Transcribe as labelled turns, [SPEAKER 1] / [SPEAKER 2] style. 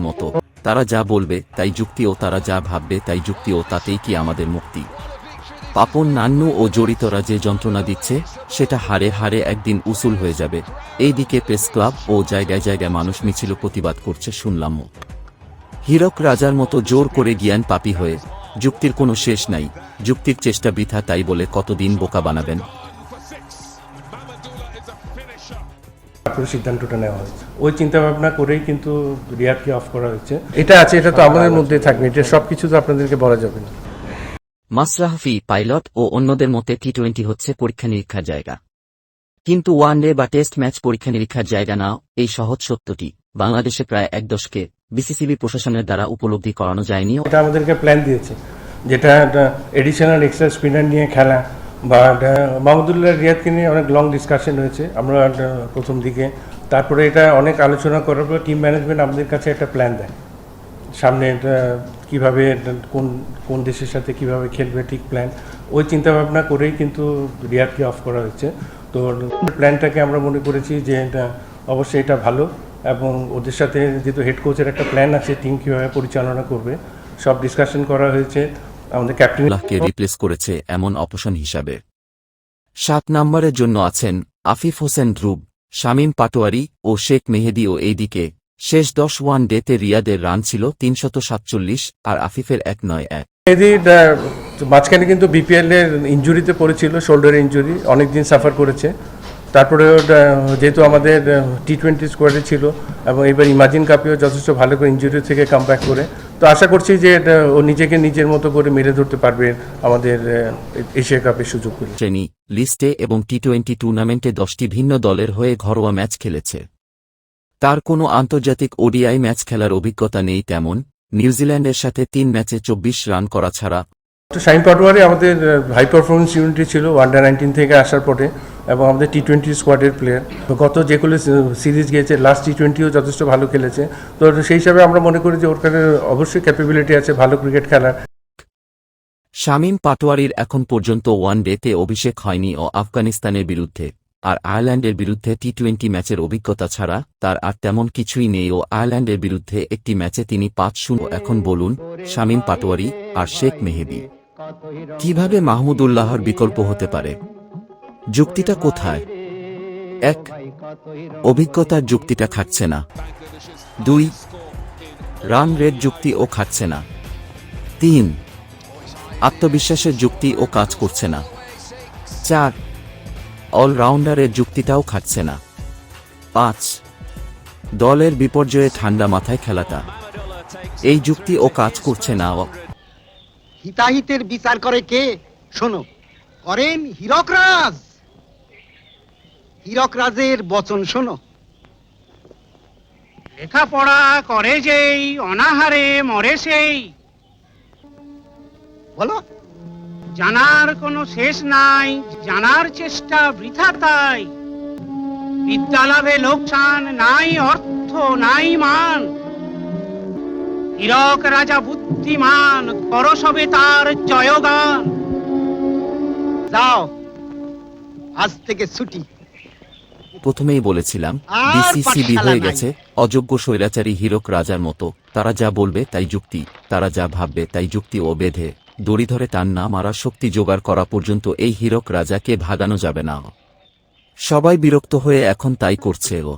[SPEAKER 1] মতো তারা যা বলবে তাই যুক্তি ও তারা যা ভাববে তাই যুক্তি ও তাতেই কি আমাদের মুক্তি। পাপন নান্নু ও জড়িতরা যে যন্ত্রণা দিচ্ছে সেটা হারে হারে একদিন উসুল হয়ে যাবে। এইদিকে প্রেস ক্লাব ও জায়গায় জায়গায় মানুষ মিছিল প্রতিবাদ করছে শুনলাম। হীরক রাজার মতো জোর করে জ্ঞান পাপী হয়ে যুক্তির কোনো শেষ নাই, যুক্তির চেষ্টা বৃথা, তাই বলে কতদিন বোকা বানাবেন।
[SPEAKER 2] সিদ্ধান্তটা নেওয়া হয়েছে ওই চিন্তা ভাবনা করেই কিন্তু রিয়াদকে অফ করা হয়েছে। এটা আছে, এটা তো আমাদের মধ্যে থাকবে, এটা সবকিছু তো আপনাদেরকে বলা যাবে না।
[SPEAKER 1] মাশরাফি, পাইলট ও অন্যদের মতে টি-20 হচ্ছে পরীক্ষা নিরীক্ষার জায়গা, কিন্তু ওয়ানডে বা টেস্ট ম্যাচ পরীক্ষা নিরীক্ষার জায়গা না। এই সহজ সত্যটি বাংলাদেশে প্রায় এক দশকে বিসিসিবি প্রশাসনের দ্বারা উপলব্ধি করানো যায়নি।
[SPEAKER 2] এটা আমাদেরকে প্ল্যান দিয়েছে, যেটা এডিশনাল এক্সট্রা স্পিনার নিয়ে খেলা বা মাহমুদুল্লাহ রিয়াদকে নিয়ে অনেক লং ডিসকাশন হয়েছে আমরা প্রথম দিকে। তারপরে এটা অনেক আলোচনা করার পর টিম ম্যানেজমেন্ট আমাদের কাছে একটা প্ল্যান দেয়, সামনে এটা কীভাবে কোন কোন দেশের সাথে কিভাবে খেলবে, ঠিক প্ল্যান। ওই চিন্তাভাবনা করেই কিন্তু রিয়াদকে অফ করা হয়েছে। তো প্ল্যানটাকে আমরা মনে করেছি যে এটা অবশ্যই এটা ভালো, এবং ওদের সাথে যেহেতু হেড কোচের একটা প্ল্যান আছে টিম কীভাবে পরিচালনা করবে সব ডিসকাশন করা হয়েছে। আমাদের
[SPEAKER 1] ক্যাপ্টেনকে রিপ্লেস করেছে এমন অপশন হিসাবে 7 নম্বরের জন্য আছেন আফিফ হোসেন ধ্রুব, শামীম পাটোয়ারি ও শেখ মেহেদী। ও এইদিকে শেষ 10 ওয়ানডেতে রিয়াদের রান ছিল 347 আর আফিফের 191।
[SPEAKER 2] মেহেদীর মাঝখানে কিন্তু বিপিএল এর ইনজুরিতে পড়েছিল, শোল্ডার ইনজুরি, অনেকদিন সাফার করেছে। তারপরে যেহেতু আমাদের টি-20 স্কোয়াডে ছিল এবং এবার ইমাজিন কাপেও যথেষ্ট ভালো করে ইনজুরি থেকে কামব্যাক করে, তো আশা করছি যে ও নিজেকে নিজের মতো করে মেরে ধরতে পারবে আমাদের এশিয়া কাপের সুযোগ পেলে।
[SPEAKER 1] শ্রেণী লিস্টে এবং টি-20 টুর্নামেন্টে 10টি ভিন্ন দলের হয়ে ঘরোয়া ম্যাচ খেলেছে। তার কোনো আন্তর্জাতিক ওডিআই ম্যাচ খেলার অভিজ্ঞতা নেই তেমন। নিউজিল্যান্ডের সাথে 3 ম্যাচে 24 রান করা ছাড়া।
[SPEAKER 2] শামীম পাটোয়ারি আমাদের হাই পারফরমেন্স ইউনিটে ছিল আন্ডার 19 থেকে আসার পরে, এবং আমাদের টি-20 স্কোয়াডের প্লেয়ার। গত যেগুলো সিরিজ গিয়েছে, লাস্ট টি-20ও যথেষ্ট ভালো খেলেছে। তো সেই হিসাবে আমরা মনে করি যে ওর কাছে অবশ্যই ক্যাপাবিলিটি আছে ভালো ক্রিকেট খেলার।
[SPEAKER 1] শামীম পাটোয়ারির এখন পর্যন্ত ওয়ানডেতে অভিষেক হয়নি ও আফগানিস্তানের বিরুদ্ধে আর আয়ারল্যান্ডের বিরুদ্ধে টি-20 ম্যাচের অভিজ্ঞতা ছাড়া তার আর তেমন কিছুই নেই। ও আয়ারল্যান্ডের বিরুদ্ধে একটি ম্যাচে তিনি 5-0। এখন বলুন, শামীম পাটোয়ারি আর শেখ মেহেদী কিভাবে মাহমুদুল্লাহর বিকল্প হতে পারে? যুক্তিটা কোথায়? 1. অভিজ্ঞতার যুক্তিটা খাচ্ছে না। 2. রান রেট যুক্তি ও খাচ্ছে না। 3. আত্মবিশ্বাসের যুক্তি ও কাজ করছে না। 4. অলরাউন্ডারের যুক্তিটাও খাচ্ছে না। 5. দলের বিপর্যয়ে ঠান্ডা মাথায় খেলাটা, এই যুক্তি ও কাজ করছে না।
[SPEAKER 3] হিতাহিতের বিচার করে কে? শোনো, করেন হীরকরাজ। হীরকরাজের বচন শোনো।
[SPEAKER 4] লেখাপড়া করে যেই অনাহারে মরে সেই,
[SPEAKER 3] বলো।
[SPEAKER 4] জানার কোনো শেষ নাই, জানার চেষ্টা বৃথা তাই। বিদ্যালাভে লোকসান, নাই অর্থ নাই মান। হীরক রাজা বুদ্ধিমান, করো সবে তার জয়গান।
[SPEAKER 3] যাও, আজ থেকে ছুটি।
[SPEAKER 1] প্রথমেই বলেছিলাম
[SPEAKER 3] আর
[SPEAKER 1] বিসিসিবি
[SPEAKER 3] পাঠশালা
[SPEAKER 1] হয়ে
[SPEAKER 3] নাই।
[SPEAKER 1] গেছে অযোগ্য স্বৈরাচারী হীরক রাজার মতো। তারা যা বলবে তাই যুক্তি, তারা যা ভাববে তাই যুক্তি ও বেঁধে দড়ি ধরে টান না মারা শক্তি জোগাড় করা পর্যন্ত এই হীরক রাজাকে ভাগানো যাবে না। সবাই বিরক্ত হয়ে এখন তাই করছে ও।